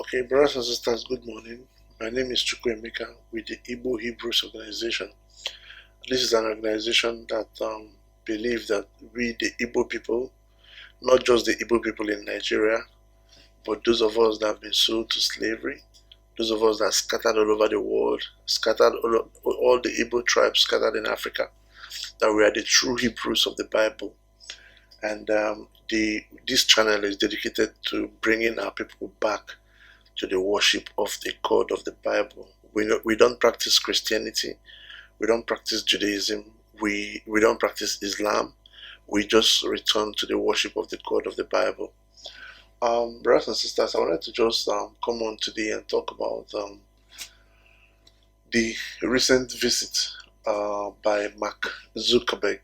Okay, brothers and sisters, good morning. My name is Chukwuemeka with the Igbo Hebrews organization. This is an organization that believes that we, the Igbo people, not just the Igbo people in Nigeria, but those of us that have been sold to slavery, those of us that are scattered all over the world, scattered all the Igbo tribes scattered in Africa, that we are the true Hebrews of the Bible. And this channel is dedicated to bringing our people back to the worship of the God of the Bible. We don't practice Christianity, we don't practice Judaism, we don't practice Islam. We just return to the worship of the God of the Bible. Brothers and sisters, I wanted to just come on today and talk about the recent visit by Mark Zuckerberg,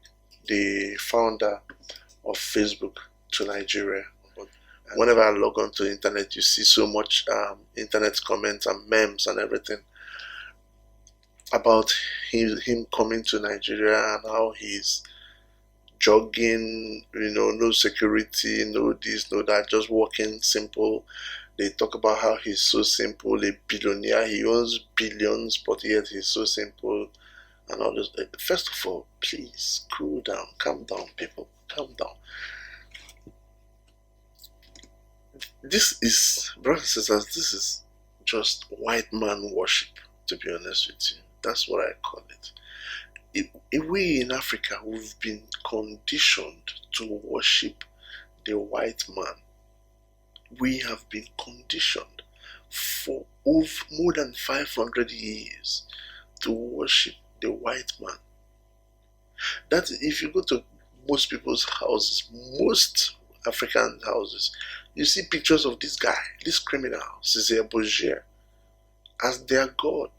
the founder of Facebook, to Nigeria. Whenever I log on to the internet, you see so much internet comments and memes and everything about him coming to Nigeria and how he's jogging, no security, no this, no that, just walking simple. They talk about how he's so simple, a billionaire, he owns billions, but yet he's so simple and all this. First of all, please cool down, calm down, people, calm down. This is, brothers and sisters, this is just white man worship, to be honest with you. That's what I call it. We in Africa, we've been conditioned to worship the white man. We have been conditioned for more than 500 years to worship the white man. That if you go to most people's houses, most African houses, you see pictures of this guy, this criminal, Cesar Borgia, as their god.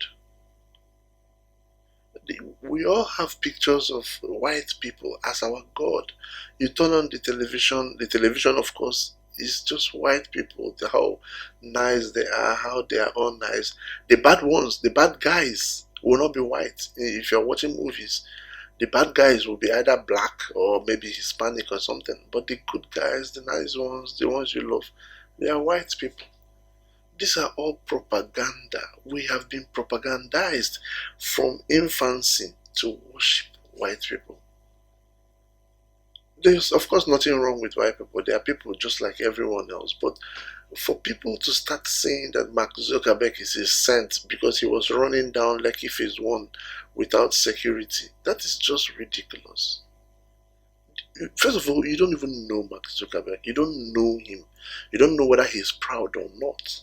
We all have pictures of white people as our god. You turn on the television of course is just white people, how nice they are, how they are all nice. The bad ones, the bad guys will not be white. If you're watching movies, the bad guys will be either black or maybe Hispanic or something. But the good guys, the nice ones, the ones you love, they are white people. These are all propaganda. We have been propagandized from infancy to worship white people. There's of course nothing wrong with white people. They are people just like everyone else. But for people to start saying that Mark Zuckerberg is a saint because he was running down Lekki Phase 1 without security, that is just ridiculous. First of all, you don't even know Mark Zuckerberg. You don't know him. You don't know whether he's proud or not.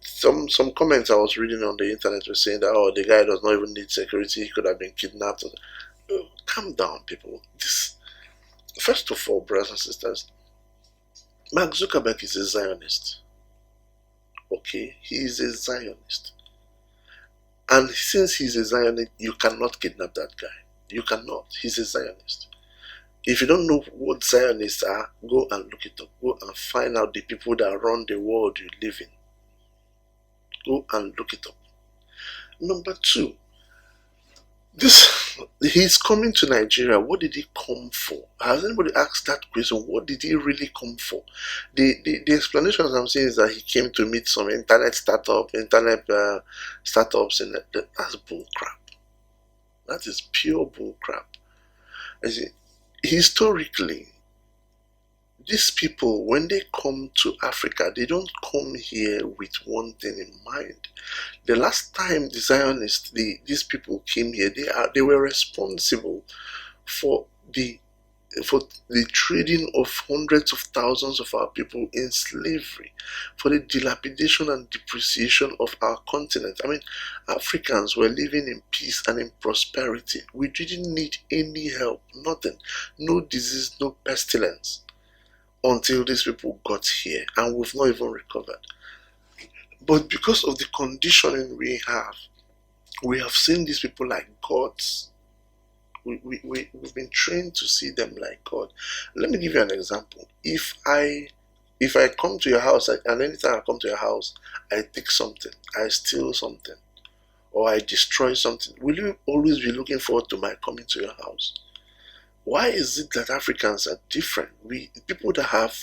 Some comments I was reading on the internet were saying that, oh, the guy does not even need security, he could have been kidnapped. Calm down, people. First of all, brothers and sisters, Mark Zuckerberg is a Zionist. Okay, he is a Zionist. And since he's a Zionist, you cannot kidnap that guy. You cannot. He's a Zionist. If you don't know what Zionists are, go and look it up. Go and find out the people that run the world you live in. Go and look it up. Number two, he's coming to Nigeria. What did he come for? Has anybody asked that question? What did he really come for? The explanations I'm seeing is that he came to meet some internet startups, and that's bull crap. That is pure bull crap. Historically, these people, when they come to Africa, they don't come here with one thing in mind. The last time the Zionists, these people came here, they were responsible for the trading of hundreds of thousands of our people in slavery, for the dilapidation and depreciation of our continent. I mean, Africans were living in peace and in prosperity. We didn't need any help, nothing, no disease, no pestilence, until these people got here, and we've not even recovered. But because of the conditioning we have seen these people like gods. We've been trained to see them like God. Let me give you an example. If I come to your house, and anytime I come to your house, I take something, I steal something, or I destroy something, will you always be looking forward to my coming to your house? Why is it that Africans are different? People that have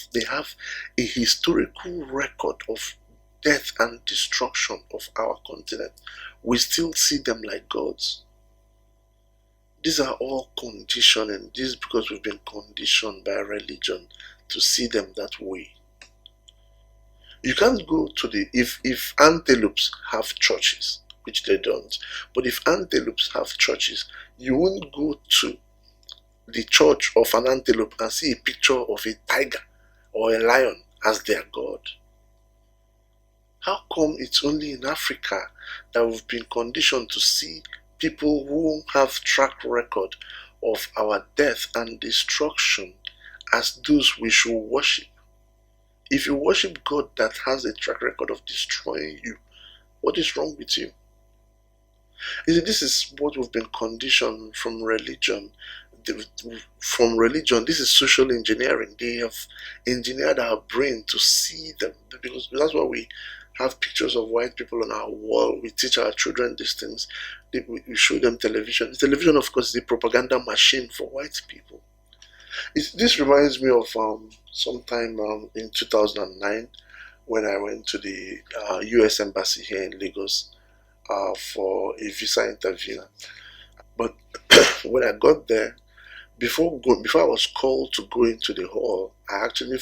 a historical record of death and destruction of our continent, we still see them like gods. These are all conditioning. This is because we've been conditioned by religion to see them that way. You can't go to the if antelopes have churches, which they don't, but if antelopes have churches, you won't go to the church of an antelope and see a picture of a tiger or a lion as their god. How come it's only in Africa that we've been conditioned to see people who have track record of our death and destruction as those we should worship? If you worship God that has a track record of destroying you, what is wrong with you? You see, this is what we've been conditioned from religion. From religion, this is social engineering. They have engineered our brain to see them, because that's why we have pictures of white people on our wall. We teach our children these things. We show them television. Television, of course, is a propaganda machine for white people. This reminds me of sometime in 2009 when I went to the US Embassy here in Lagos for a visa interview. But when I got there, before I was called to go into the hall, I actually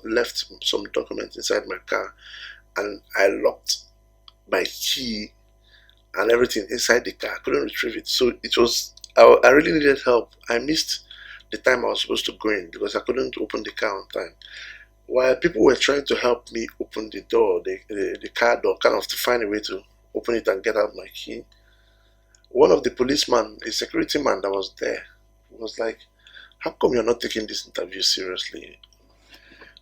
left some documents inside my car, and I locked my key and everything inside the car. I couldn't retrieve it. So I really needed help. I missed the time I was supposed to go in because I couldn't open the car on time. While people were trying to help me open the door, the car door, kind of to find a way to open it and get out my key, one of the policemen, a security man that was there, was like, "How come you're not taking this interview seriously?"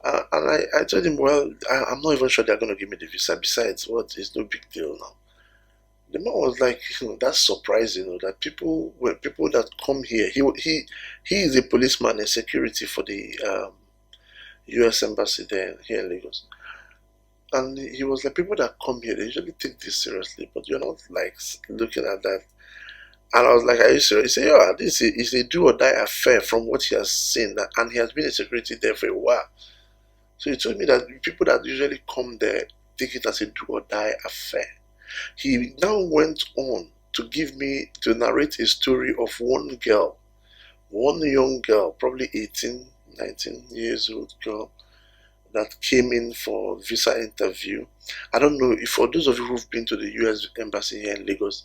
And I told him, "Well, I'm not even sure they're going to give me the visa. Besides, what? It's no big deal now." The man was like, "That's surprising, that people that come here." He is a policeman, a security for the U.S. embassy there here in Lagos, and he was like, "People that come here, they usually take this seriously, but you're not like looking at that." And I was like, "Are you serious?" He said, "Yeah, this is a do or die affair from what he has seen, and he has been a security there for a while." So he told me that people that usually come there take it as a do or die affair. He now went on to narrate a story of one girl, one young girl, probably 18, 19 years old girl, that came in for visa interview. I don't know if for those of you who've been to the US embassy here in Lagos,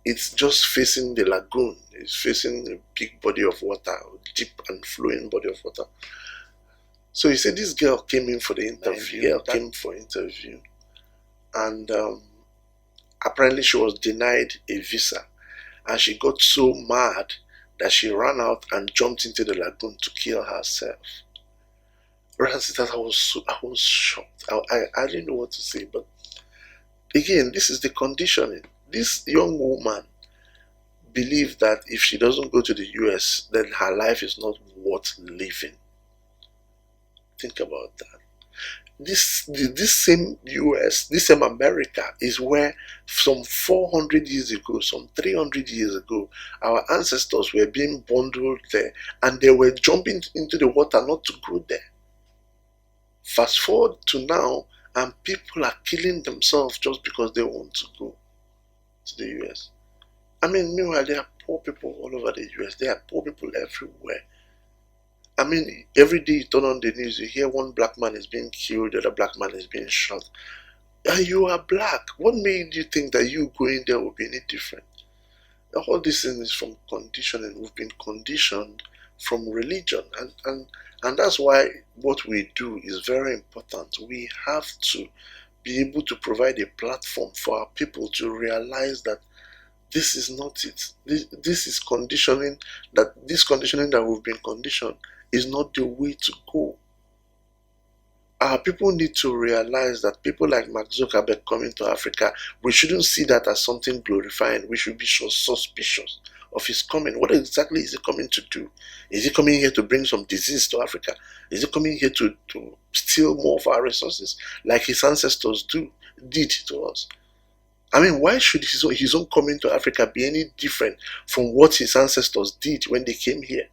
it's just facing the lagoon. It's facing a big body of water, deep and flowing body of water. So he said this girl came in for the interview. And apparently she was denied a visa, and she got so mad that she ran out and jumped into the lagoon to kill herself. That I was shocked. I didn't know what to say, but again, this is the conditioning. This young woman believed that if she doesn't go to the US, then her life is not worth living. Think about that. This same US, this same America is where some 400 years ago, some 300 years ago, our ancestors were being bundled there, and they were jumping into the water not to go there. Fast forward to now, and people are killing themselves just because they want to go to the US. I mean, meanwhile, there are poor people all over the US. There are poor people everywhere. I mean, every day you turn on the news, you hear one black man is being killed, the other black man is being shot. And you are black. What made you think that you going there will be any different? All this thing is from conditioning. We've been conditioned from religion. And that's why what we do is very important. We have to be able to provide a platform for our people to realize that this is not it. This is conditioning, this conditioning that we've been conditioned is not the way to go. Our people need to realize that people like Mark Zuckerberg coming to Africa, we shouldn't see that as something glorifying. We should be so suspicious of his coming. What exactly is he coming to do? Is he coming here to bring some disease to Africa? Is he coming here to steal more of our resources like his ancestors did to us? I mean, why should his own coming to Africa be any different from what his ancestors did when they came here?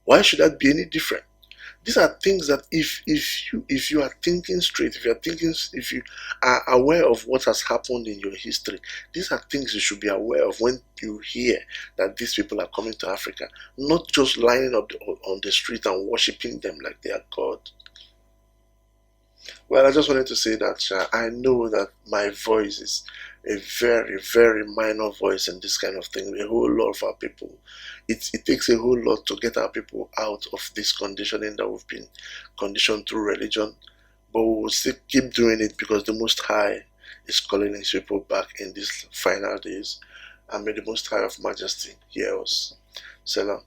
Why should that be any different? These are things that if you are thinking straight, if you are aware of what has happened in your history, these are things you should be aware of when you hear that these people are coming to Africa, not just lining up on the street and worshiping them like they are God. Well, I just wanted to say that I know that my voice is a very, very minor voice in this kind of thing. A whole lot of our people, it takes a whole lot to get our people out of this conditioning that we've been conditioned through religion. But we will still keep doing it because the Most High is calling His people back in these final days. And may the Most High of Majesty hear us. Salam.